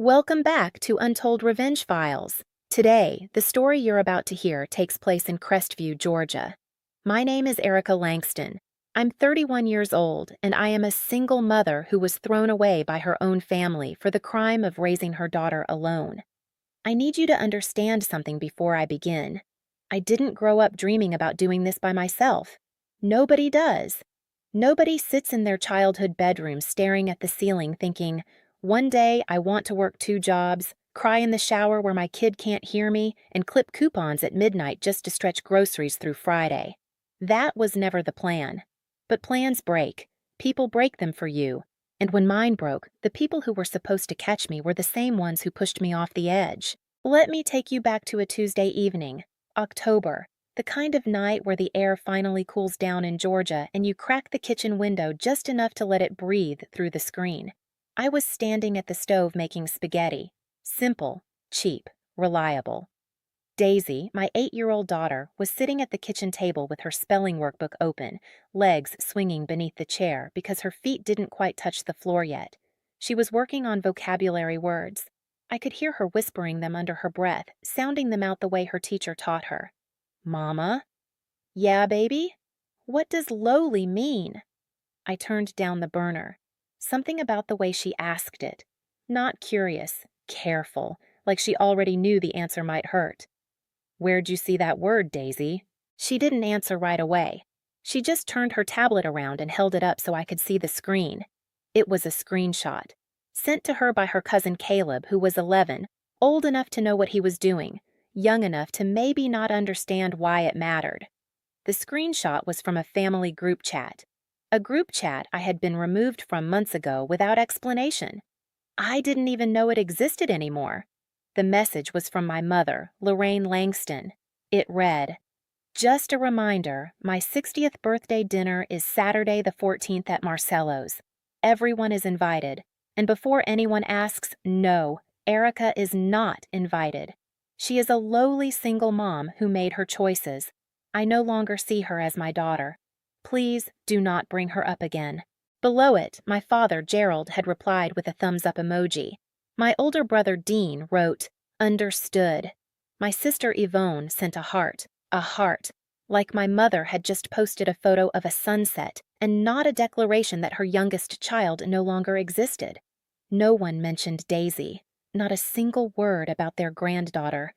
Welcome back to Untold Revenge Files. Today, the story you're about to hear takes place in Crestview, Georgia. My name is Erica Langston. I'm 31 years old, and I am a single mother who was thrown away by her own family for the crime of raising her daughter alone. I need you to understand something before I begin. I didn't grow up dreaming about doing this by myself. Nobody does. Nobody sits in their childhood bedroom staring at the ceiling thinking, one day I want to work 2 jobs, cry in the shower where my kid can't hear me, and clip coupons at midnight just to stretch groceries through Friday. That was never the plan. But plans break. People break them for you. And when mine broke, the people who were supposed to catch me were the same ones who pushed me off the edge. Let me take you back to a Tuesday evening, October, the kind of night where the air finally cools down in Georgia and you crack the kitchen window just enough to let it breathe through the screen. I was standing at the stove making spaghetti. Simple, cheap, reliable. Daisy, my 8-year-old daughter, was sitting at the kitchen table with her spelling workbook open, legs swinging beneath the chair because her feet didn't quite touch the floor yet. She was working on vocabulary words. I could hear her whispering them under her breath, sounding them out the way her teacher taught her. Mama? Yeah, baby? What does lowly mean? I turned down the burner. Something about the way she asked it. Not curious, careful, like she already knew the answer might hurt. Where'd you see that word, Daisy? She didn't answer right away. She just turned her tablet around and held it up so I could see the screen. It was a screenshot. Sent to her by her cousin Caleb, who was 11, old enough to know what he was doing, young enough to maybe not understand why it mattered. The screenshot was from a family group chat. A group chat I had been removed from months ago without explanation. I didn't even know it existed anymore. The message was from my mother, Lorraine Langston. It read, "Just a reminder, my 60th birthday dinner is Saturday the 14th at Marcello's. Everyone is invited. And before anyone asks, no, Erica is not invited. She is a lowly single mom who made her choices. I no longer see her as my daughter. Please do not bring her up again." Below it, my father, Gerald, had replied with a thumbs-up emoji. My older brother, Dean, wrote, "Understood." My sister, Yvonne, sent a heart, like my mother had just posted a photo of a sunset and not a declaration that her youngest child no longer existed. No one mentioned Daisy, not a single word about their granddaughter,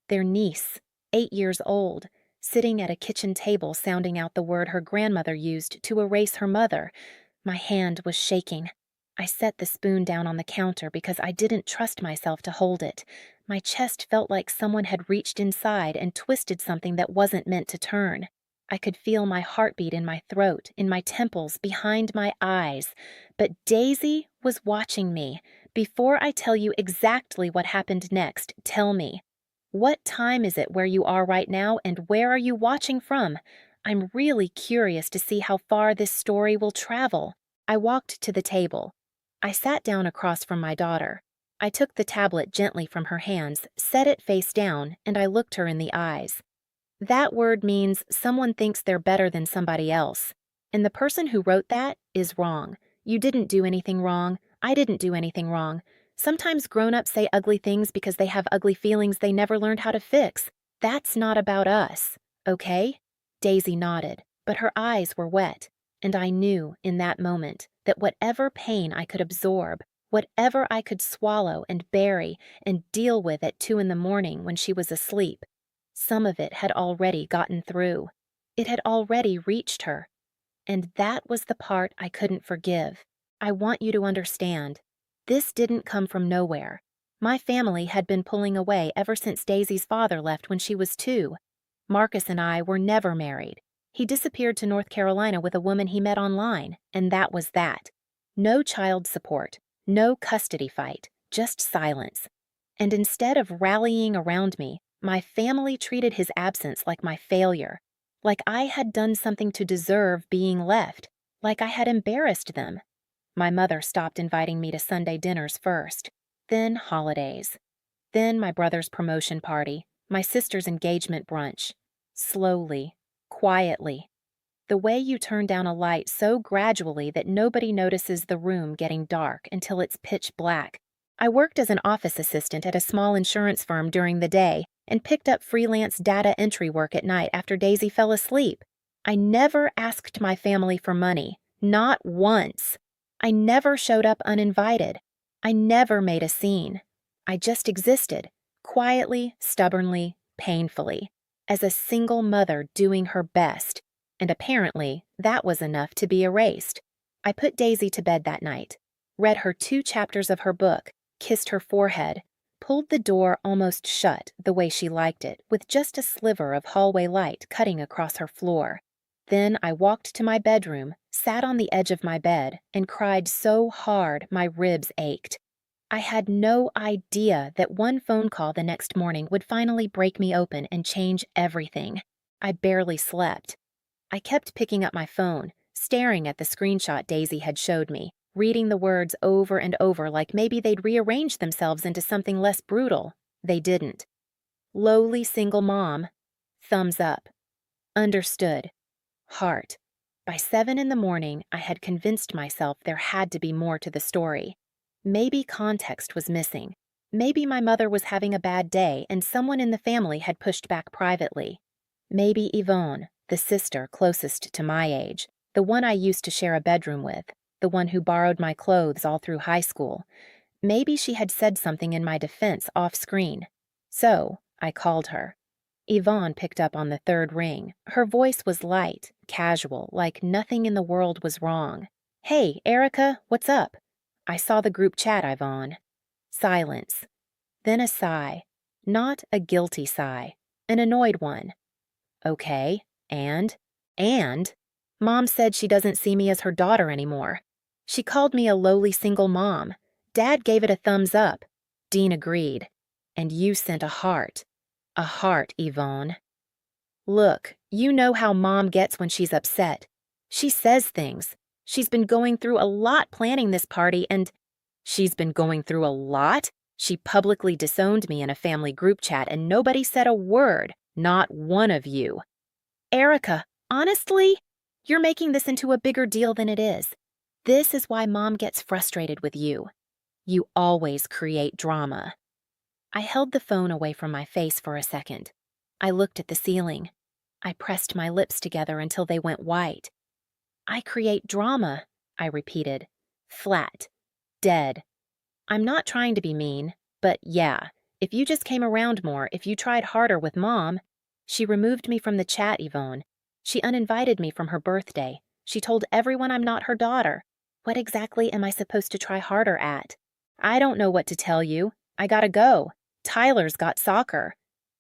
their niece, 8 years old, sitting at a kitchen table sounding out the word her grandmother used to erase her mother. My hand was shaking. I set the spoon down on the counter because I didn't trust myself to hold it. My chest felt like someone had reached inside and twisted something that wasn't meant to turn. I could feel my heartbeat in my throat, in my temples, behind my eyes. But Daisy was watching me. Before I tell you exactly what happened next, tell me, what time is it where you are right now, and where are you watching from? I'm really curious to see how far this story will travel. I walked to the table. I sat down across from my daughter. I took the tablet gently from her hands, set it face down, and I looked her in the eyes. That word means someone thinks they're better than somebody else. And the person who wrote that is wrong. You didn't do anything wrong. I didn't do anything wrong. Sometimes grown-ups say ugly things because they have ugly feelings they never learned how to fix. That's not about us, okay? Daisy nodded, but her eyes were wet, and I knew in that moment that whatever pain I could absorb, whatever I could swallow and bury and deal with at 2 a.m. when she was asleep, some of it had already gotten through. It had already reached her. And that was the part I couldn't forgive. I want you to understand. This didn't come from nowhere. My family had been pulling away ever since Daisy's father left when she was 2. Marcus and I were never married. He disappeared to North Carolina with a woman he met online, and that was that. No child support, no custody fight, just silence. And instead of rallying around me, my family treated his absence like my failure, like I had done something to deserve being left, like I had embarrassed them. My mother stopped inviting me to Sunday dinners first, then holidays, then my brother's promotion party, my sister's engagement brunch. Slowly, quietly. The way you turn down a light so gradually that nobody notices the room getting dark until it's pitch black. I worked as an office assistant at a small insurance firm during the day and picked up freelance data entry work at night after Daisy fell asleep. I never asked my family for money, not once. I never showed up uninvited. I never made a scene. I just existed, quietly, stubbornly, painfully, as a single mother doing her best, and apparently that was enough to be erased. I put Daisy to bed that night, read her 2 chapters of her book, kissed her forehead, pulled the door almost shut the way she liked it, with just a sliver of hallway light cutting across her floor. Then I walked to my bedroom, sat on the edge of my bed, and cried so hard my ribs ached. I had no idea that one phone call the next morning would finally break me open and change everything. I barely slept. I kept picking up my phone, staring at the screenshot Daisy had showed me, reading the words over and over like maybe they'd rearrange themselves into something less brutal. They didn't. Lowly single mom. Thumbs up. Understood. Heart. By 7 in the morning, I had convinced myself there had to be more to the story. Maybe context was missing. Maybe my mother was having a bad day and someone in the family had pushed back privately. Maybe Yvonne, the sister closest to my age, the one I used to share a bedroom with, the one who borrowed my clothes all through high school. Maybe she had said something in my defense off-screen. So, I called her. Yvonne picked up on the 3rd ring. Her voice was light, casual, like nothing in the world was wrong. "Hey, Erica, what's up?" "I saw the group chat, Yvonne." Silence. Then a sigh. Not a guilty sigh. An annoyed one. "Okay, and?" "And? Mom said she doesn't see me as her daughter anymore. She called me a lowly single mom. Dad gave it a thumbs up. Dean agreed. And you sent a heart. A heart, Yvonne. Look, you know how Mom gets when she's upset. She says things. She's been going through a lot planning this party and... She's been going through a lot? She publicly disowned me in a family group chat and nobody said a word, not one of you. Erica, honestly, you're making this into a bigger deal than it is. This is why Mom gets frustrated with you. You always create drama. I held the phone away from my face for a second. I looked at the ceiling. I pressed my lips together until they went white. I create drama, I repeated. Flat. Dead. I'm not trying to be mean, but yeah, if you just came around more, if you tried harder with Mom... She removed me from the chat, Yvonne. She uninvited me from her birthday. She told everyone I'm not her daughter. What exactly am I supposed to try harder at? I don't know what to tell you. I gotta go. Tyler's got soccer.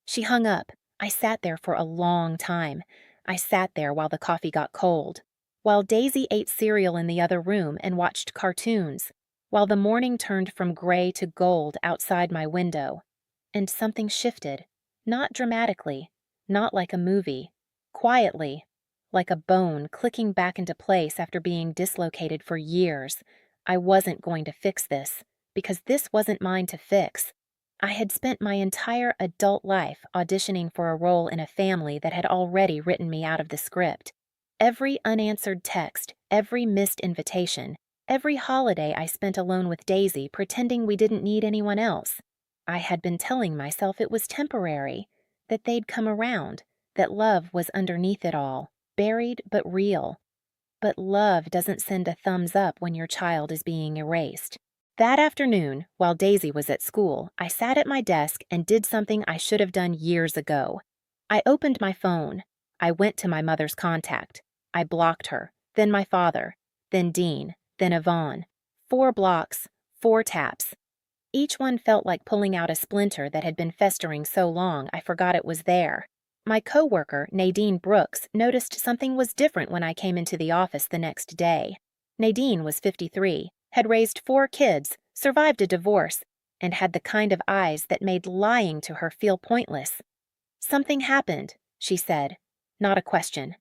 She hung up. I sat there for a long time. I sat there while the coffee got cold, while Daisy ate cereal in the other room and watched cartoons, while the morning turned from gray to gold outside my window. And something shifted, not dramatically, not like a movie, quietly, like a bone clicking back into place after being dislocated for years. I wasn't going to fix this, because this wasn't mine to fix. I had spent my entire adult life auditioning for a role in a family that had already written me out of the script. Every unanswered text, every missed invitation, every holiday I spent alone with Daisy pretending we didn't need anyone else. I had been telling myself it was temporary, that they'd come around, that love was underneath it all, buried but real. But love doesn't send a thumbs up when your child is being erased. That afternoon, while Daisy was at school, I sat at my desk and did something I should have done years ago. I opened my phone. I went to my mother's contact. I blocked her, then my father, then Dean, then Yvonne. 4 blocks, 4 taps. Each one felt like pulling out a splinter that had been festering so long I forgot it was there. My coworker, Nadine Brooks, noticed something was different when I came into the office the next day. Nadine was 53, had raised 4 kids, survived a divorce, and had the kind of eyes that made lying to her feel pointless. Something happened, she said. Not a question.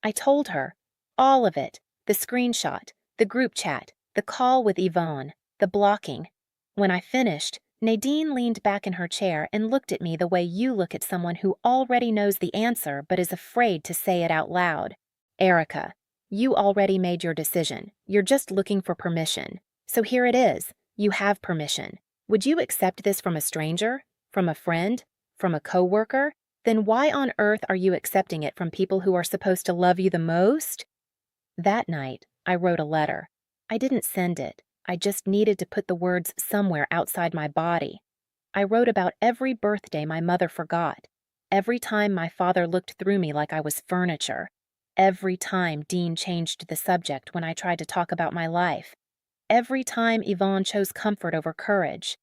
I told her. All of it. The screenshot, the group chat, the call with Yvonne, the blocking. When I finished, Nadine leaned back in her chair and looked at me the way you look at someone who already knows the answer but is afraid to say it out loud. Erica, you already made your decision. You're just looking for permission. So here it is. You have permission. Would you accept this from a stranger? From a friend? From a coworker? Then why on earth are you accepting it from people who are supposed to love you the most? That night, I wrote a letter. I didn't send it. I just needed to put the words somewhere outside my body. I wrote about every birthday my mother forgot, every time my father looked through me like I was furniture, every time Dean changed the subject when I tried to talk about my life, every time Yvonne chose comfort over courage.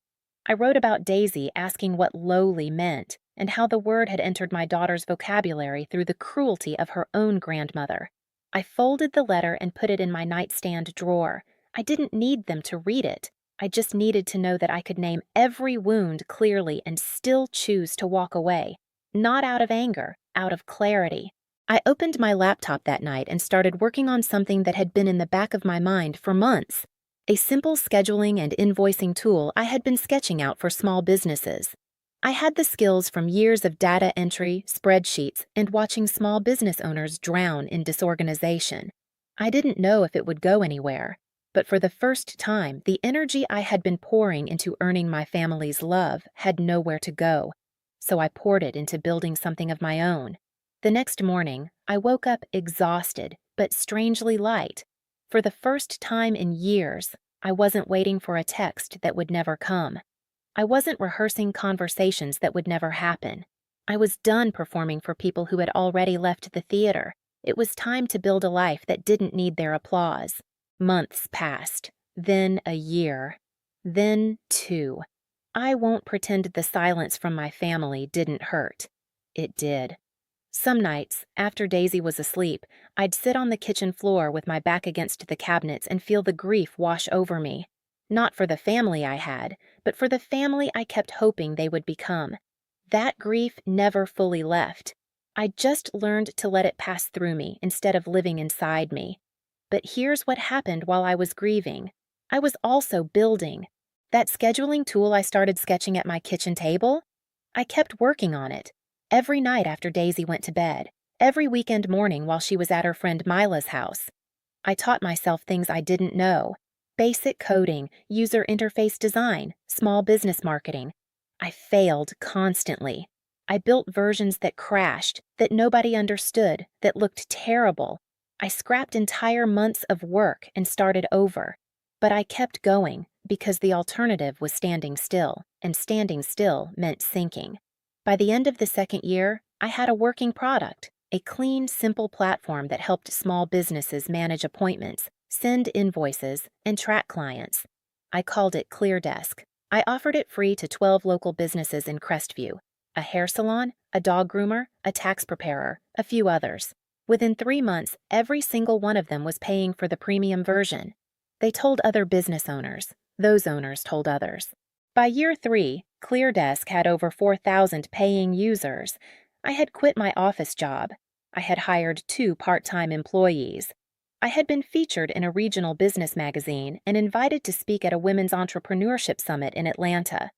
I wrote about Daisy asking what lowly meant and how the word had entered my daughter's vocabulary through the cruelty of her own grandmother. I folded the letter and put it in my nightstand drawer. I didn't need them to read it. I just needed to know that I could name every wound clearly and still choose to walk away. Not out of anger, out of clarity. I opened my laptop that night and started working on something that had been in the back of my mind for months. A simple scheduling and invoicing tool I had been sketching out for small businesses. I had the skills from years of data entry, spreadsheets, and watching small business owners drown in disorganization. I didn't know if it would go anywhere, but for the first time, the energy I had been pouring into earning my family's love had nowhere to go, so I poured it into building something of my own. The next morning, I woke up exhausted, but strangely light. For the first time in years, I wasn't waiting for a text that would never come. I wasn't rehearsing conversations that would never happen. I was done performing for people who had already left the theater. It was time to build a life that didn't need their applause. Months passed, then a year, then 2. I won't pretend the silence from my family didn't hurt. It did. Some nights, after Daisy was asleep, I'd sit on the kitchen floor with my back against the cabinets and feel the grief wash over me. Not for the family I had, but for the family I kept hoping they would become. That grief never fully left. I just learned to let it pass through me instead of living inside me. But here's what happened while I was grieving. I was also building. That scheduling tool I started sketching at my kitchen table? I kept working on it. Every night after Daisy went to bed, every weekend morning while she was at her friend Mila's house. I taught myself things I didn't know. Basic coding, user interface design, small business marketing. I failed constantly. I built versions that crashed, that nobody understood, that looked terrible. I scrapped entire months of work and started over. But I kept going because the alternative was standing still, and standing still meant sinking. By the end of the second year, I had a working product, a clean, simple platform that helped small businesses manage appointments, send invoices, and track clients. I called it ClearDesk. I offered it free to 12 local businesses in Crestview, a hair salon, a dog groomer, a tax preparer, a few others. Within 3 months, every single one of them was paying for the premium version. They told other business owners. Those owners told others. By year 3, ClearDesk had over 4,000 paying users. I had quit my office job. I had hired 2 part-time employees. I had been featured in a regional business magazine and invited to speak at a women's entrepreneurship summit in Atlanta.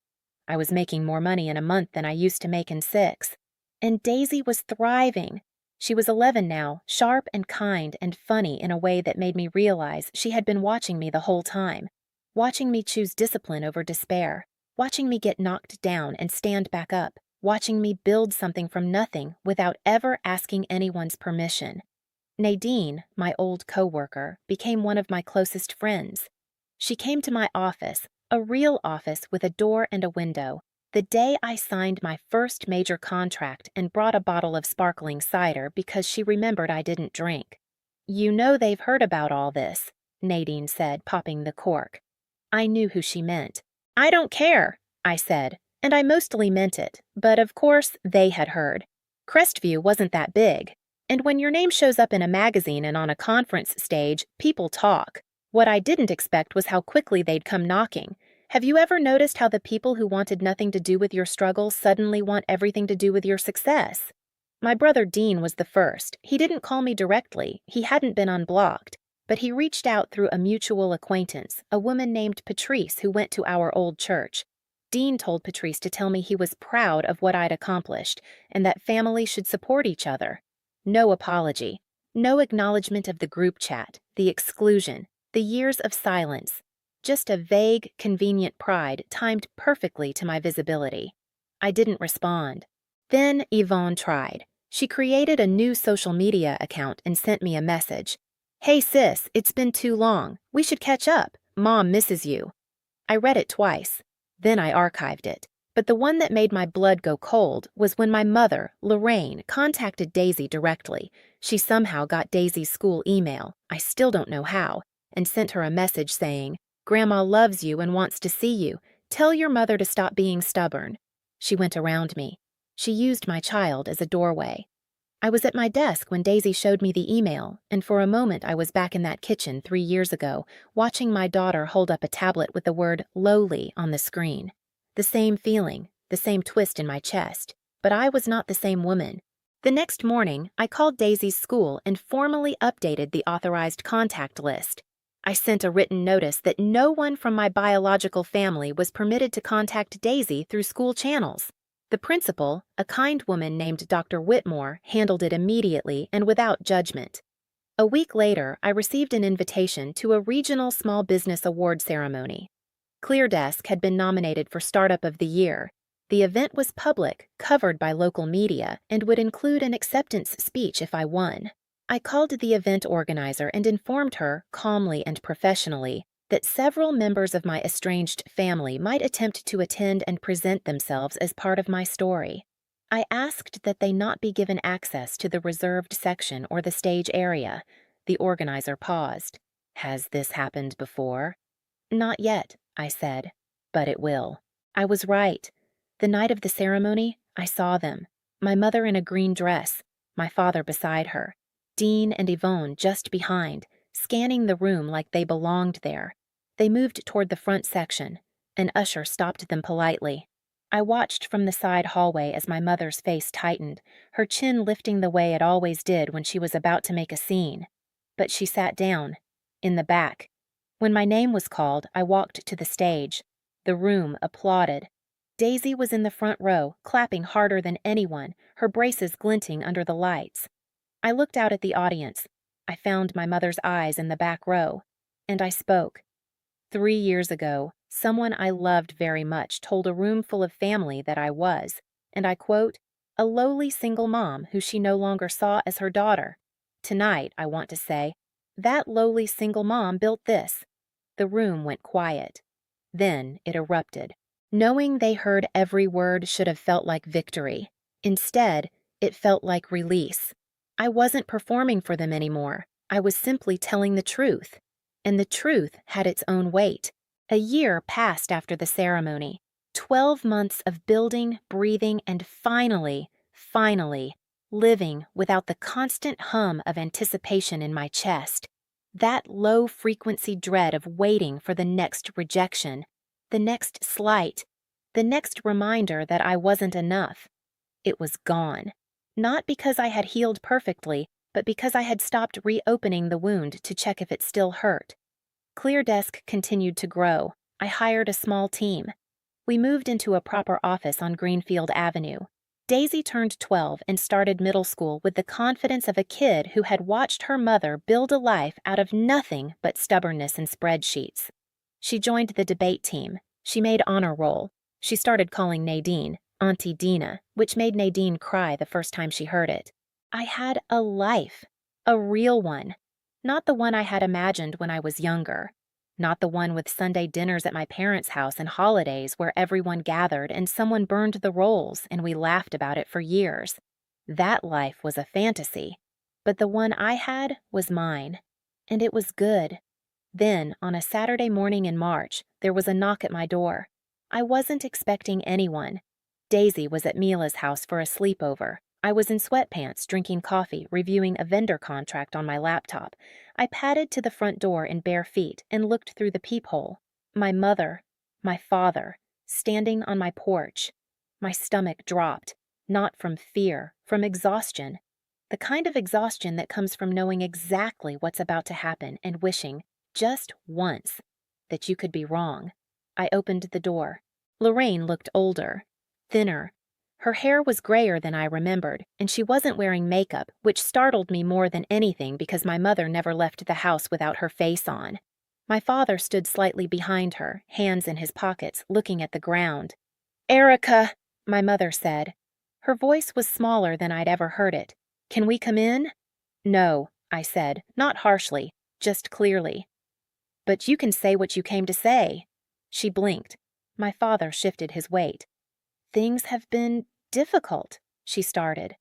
I was making more money in a month than I used to make in 6. And Daisy was thriving. She was 11 now, sharp and kind and funny in a way that made me realize she had been watching me the whole time, watching me choose discipline over despair, watching me get knocked down and stand back up, watching me build something from nothing without ever asking anyone's permission. Nadine, my old coworker, became one of my closest friends. She came to my office, a real office with a door and a window, the day I signed my first major contract and brought a bottle of sparkling cider because she remembered I didn't drink. "You know they've heard about all this," Nadine said, popping the cork. I knew who she meant. "I don't care," I said, and I mostly meant it, but of course they had heard. Crestview wasn't that big, and when your name shows up in a magazine and on a conference stage, people talk. What I didn't expect was how quickly they'd come knocking. Have you ever noticed how the people who wanted nothing to do with your struggle suddenly want everything to do with your success? My brother Dean was the first. He didn't call me directly. He hadn't been unblocked. But he reached out through a mutual acquaintance, a woman named Patrice who went to our old church. Dean told Patrice to tell me he was proud of what I'd accomplished and that families should support each other. No apology. No acknowledgement of the group chat, the exclusion, the years of silence. just a vague, convenient pride timed perfectly to my visibility. I didn't respond. Then Yvonne tried. She created a new social media account and sent me a message. "Hey sis, it's been too long. We should catch up. Mom misses you." I read it twice. Then I archived it. But the one that made my blood go cold was when my mother, Lorraine, contacted Daisy directly. She somehow got Daisy's school email, I still don't know how, and sent her a message saying, "Grandma loves you and wants to see you. Tell your mother to stop being stubborn." She went around me. She used my child as a doorway. I was at my desk when Daisy showed me the email, and for a moment I was back in that kitchen 3 years ago, watching my daughter hold up a tablet with the word "lowly" on the screen. The same feeling, the same twist in my chest, but I was not the same woman. The next morning, I called Daisy's school and formally updated the authorized contact list. I sent a written notice that no one from my biological family was permitted to contact Daisy through school channels. The principal, a kind woman named Dr. Whitmore, handled it immediately and without judgment. A week later, I received an invitation to a regional small business award ceremony. ClearDesk had been nominated for Startup of the Year. The event was public, covered by local media, and would include an acceptance speech if I won. I called the event organizer and informed her, calmly and professionally, that several members of my estranged family might attempt to attend and present themselves as part of my story. I asked that they not be given access to the reserved section or the stage area. The organizer paused. "Has this happened before?" "Not yet," I said, "but it will." I was right. The night of the ceremony, I saw them. My mother in a green dress, my father beside her, Dean and Yvonne just behind, scanning the room like they belonged there. They moved toward the front section. An usher stopped them politely. I watched from the side hallway as my mother's face tightened, her chin lifting the way it always did when she was about to make a scene. But she sat down, in the back. When my name was called, I walked to the stage. The room applauded. Daisy was in the front row, clapping harder than anyone, her braces glinting under the lights. I looked out at the audience. I found my mother's eyes in the back row, and I spoke. 3 years ago, someone I loved very much told a room full of family that I was, and I quote, "a lowly single mom who she no longer saw as her daughter." Tonight, I want to say, that lowly single mom built this. The room went quiet. Then it erupted. Knowing they heard every word should have felt like victory. Instead, it felt like release. I wasn't performing for them anymore. I was simply telling the truth. And the truth had its own weight. A year passed after the ceremony. 12 months of building, breathing, and finally, living without the constant hum of anticipation in my chest. That low-frequency dread of waiting for the next rejection, the next slight, the next reminder that I wasn't enough. It was gone. Not because I had healed perfectly, but because I had stopped reopening the wound to check if it still hurt. ClearDesk continued to grow. I hired a small team. We moved into a proper office on Greenfield Avenue. Daisy turned 12 and started middle school with the confidence of a kid who had watched her mother build a life out of nothing but stubbornness and spreadsheets. She joined the debate team. She made honor roll. She started calling Nadine Auntie Dina, which made Nadine cry the first time she heard it. I had a life, a real one, not the one I had imagined when I was younger, not the one with Sunday dinners at my parents' house and holidays where everyone gathered and someone burned the rolls and we laughed about it for years. That life was a fantasy, but the one I had was mine, and it was good. Then, on a Saturday morning in March, there was a knock at my door. I wasn't expecting anyone. Daisy was at Mila's house for a sleepover. I was in sweatpants, drinking coffee, reviewing a vendor contract on my laptop. I padded to the front door in bare feet and looked through the peephole. My mother, my father, standing on my porch. My stomach dropped, not from fear, from exhaustion. The kind of exhaustion that comes from knowing exactly what's about to happen and wishing, just once, that you could be wrong. I opened the door. Lorraine looked older, thinner. Her hair was grayer than I remembered, and she wasn't wearing makeup, which startled me more than anything because my mother never left the house without her face on. My father stood slightly behind her, hands in his pockets, looking at the ground. "Erica," my mother said. Her voice was smaller than I'd ever heard it. "Can we come in?" "No," I said, not harshly, just clearly. "But you can say what you came to say." She blinked. My father shifted his weight. "Things have been difficult," she started.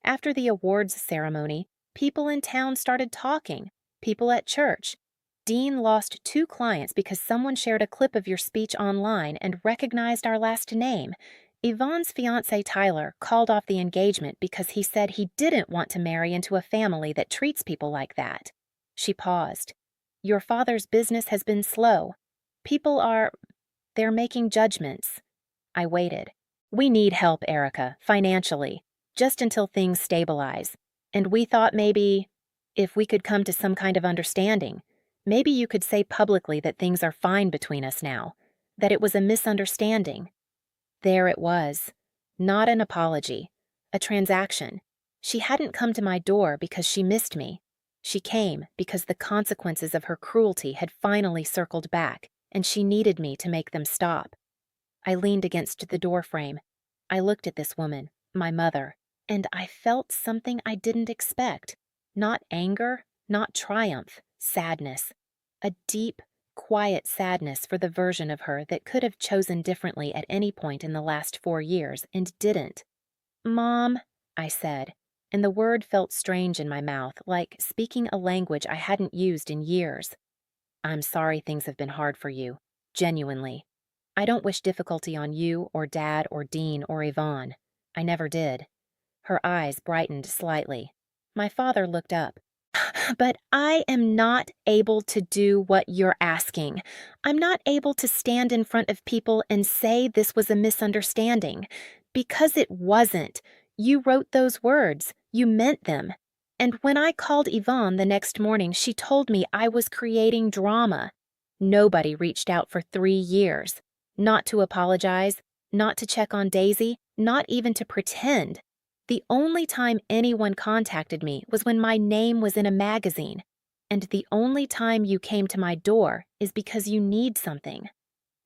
"After the awards ceremony, people in town started talking, people at church. Dean lost 2 clients because someone shared a clip of your speech online and recognized our last name. Yvonne's fiancé Tyler called off the engagement because he said he didn't want to marry into a family that treats people like that." She paused. "Your father's business has been slow. They're making judgments." I waited. "We need help, Erica, financially, just until things stabilize. And we thought maybe, if we could come to some kind of understanding, maybe you could say publicly that things are fine between us now, that it was a misunderstanding." There it was. Not an apology. A transaction. She hadn't come to my door because she missed me. She came because the consequences of her cruelty had finally circled back, and she needed me to make them stop. I leaned against the doorframe. I looked at this woman, my mother, and I felt something I didn't expect. Not anger, not triumph, sadness. A deep, quiet sadness for the version of her that could have chosen differently at any point in the last 4 years and didn't. "Mom," I said, and the word felt strange in my mouth, like speaking a language I hadn't used in years. "I'm sorry things have been hard for you. Genuinely. I don't wish difficulty on you or Dad or Dean or Yvonne. I never did." Her eyes brightened slightly. My father looked up. "But I am not able to do what you're asking. I'm not able to stand in front of people and say this was a misunderstanding. Because it wasn't. You wrote those words. You meant them. And when I called Yvonne the next morning, she told me I was creating drama. Nobody reached out for 3 years. Not to apologize, not to check on Daisy, not even to pretend. The only time anyone contacted me was when my name was in a magazine. And the only time you came to my door is because you need something."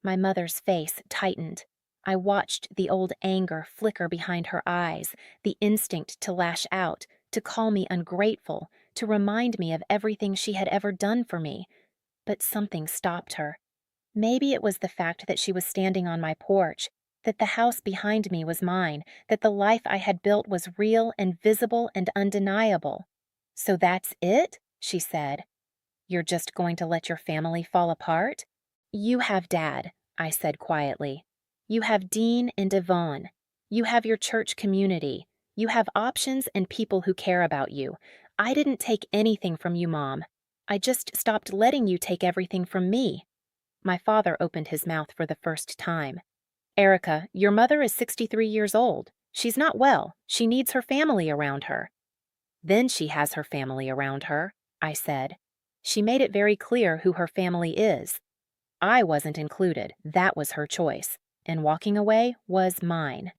My mother's face tightened. I watched the old anger flicker behind her eyes, the instinct to lash out, to call me ungrateful, to remind me of everything she had ever done for me. But something stopped her. Maybe it was the fact that she was standing on my porch, that the house behind me was mine, that the life I had built was real and visible and undeniable. "So that's it?" she said. "You're just going to let your family fall apart?" "You have Dad," I said quietly. "You have Dean and Yvonne. You have your church community. You have options and people who care about you. I didn't take anything from you, Mom. I just stopped letting you take everything from me." My father opened his mouth for the first time. "Erica, your mother is 63 years old. She's not well. She needs her family around her." "Then she has her family around her," I said. "She made it very clear who her family is. I wasn't included. That was her choice. And walking away was mine.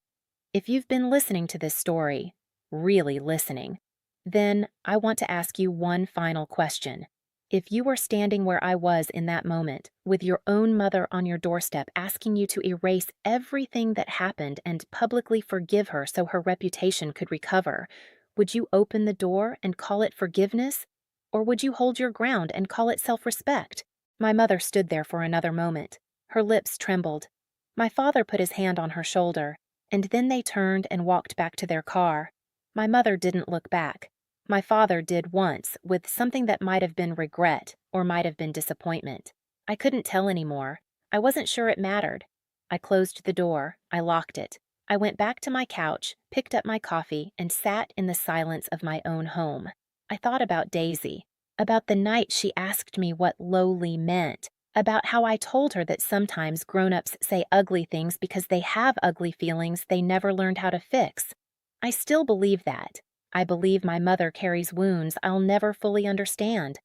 If you've been listening to this story, really listening, then I want to ask you one final question. If you were standing where I was in that moment, with your own mother on your doorstep asking you to erase everything that happened and publicly forgive her so her reputation could recover, would you open the door and call it forgiveness? Or would you hold your ground and call it self-respect?" My mother stood there for another moment. Her lips trembled. My father put his hand on her shoulder, and then they turned and walked back to their car. My mother didn't look back. My father did once, with something that might have been regret or might have been disappointment. I couldn't tell anymore. I wasn't sure it mattered. I closed the door. I locked it. I went back to my couch, picked up my coffee, and sat in the silence of my own home. I thought about Daisy, about the night she asked me what lowly meant, about how I told her that sometimes grown-ups say ugly things because they have ugly feelings they never learned how to fix. I still believe that. I believe my mother carries wounds I'll never fully understand.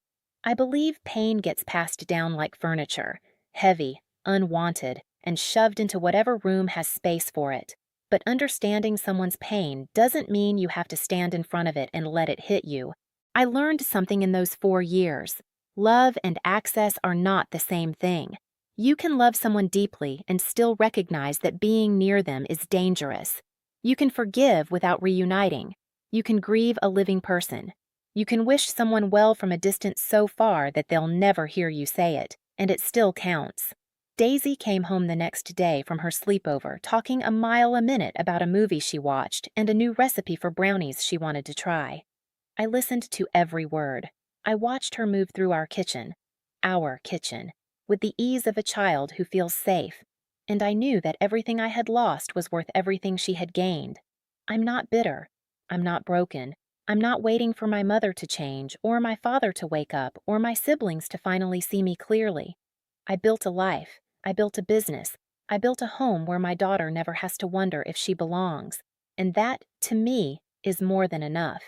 I believe pain gets passed down like furniture, heavy, unwanted, and shoved into whatever room has space for it. But understanding someone's pain doesn't mean you have to stand in front of it and let it hit you. I learned something in those 4 years. Love and access are not the same thing. You can love someone deeply and still recognize that being near them is dangerous. You can forgive without reuniting. You can grieve a living person. You can wish someone well from a distance so far that they'll never hear you say it, and it still counts. Daisy came home the next day from her sleepover talking a mile a minute about a movie she watched and a new recipe for brownies she wanted to try. I listened to every word. I watched her move through our kitchen, with the ease of a child who feels safe, and I knew that everything I had lost was worth everything she had gained. I'm not bitter. I'm not broken. I'm not waiting for my mother to change, or my father to wake up, or my siblings to finally see me clearly. I built a life. I built a business. I built a home where my daughter never has to wonder if she belongs. And that, to me, is more than enough.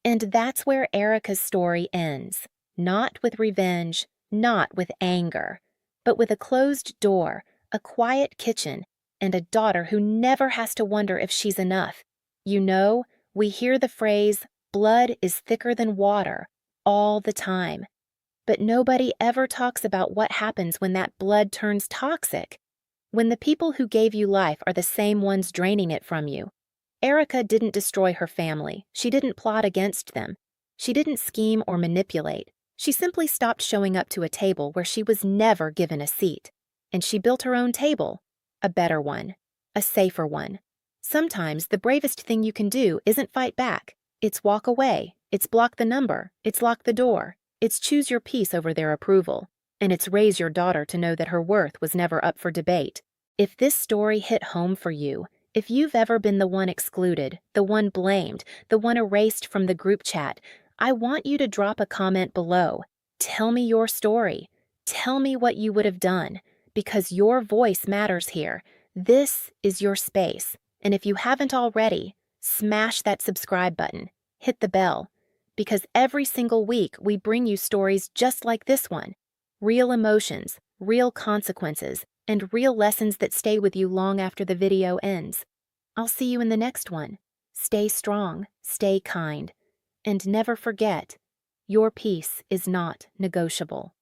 And that's where Erica's story ends. Not with revenge, not with anger, but with a closed door, a quiet kitchen, and a daughter who never has to wonder if she's enough. You know, we hear the phrase, blood is thicker than water, all the time. But nobody ever talks about what happens when that blood turns toxic. When the people who gave you life are the same ones draining it from you. Erica didn't destroy her family. She didn't plot against them. She didn't scheme or manipulate. She simply stopped showing up to a table where she was never given a seat. And she built her own table. A better one. A safer one. Sometimes the bravest thing you can do isn't fight back. It's walk away. It's block the number. It's lock the door. It's choose your peace over their approval. And it's raise your daughter to know that her worth was never up for debate. If this story hit home for you, if you've ever been the one excluded, the one blamed, the one erased from the group chat, I want you to drop a comment below. Tell me your story. Tell me what you would have done, because your voice matters here. This is your space, and if you haven't already, smash that subscribe button, hit the bell, because every single week we bring you stories just like this one. Real emotions, real consequences, and real lessons that stay with you long after the video ends. I'll see you in the next one. Stay strong, stay kind, and never forget, your peace is not negotiable.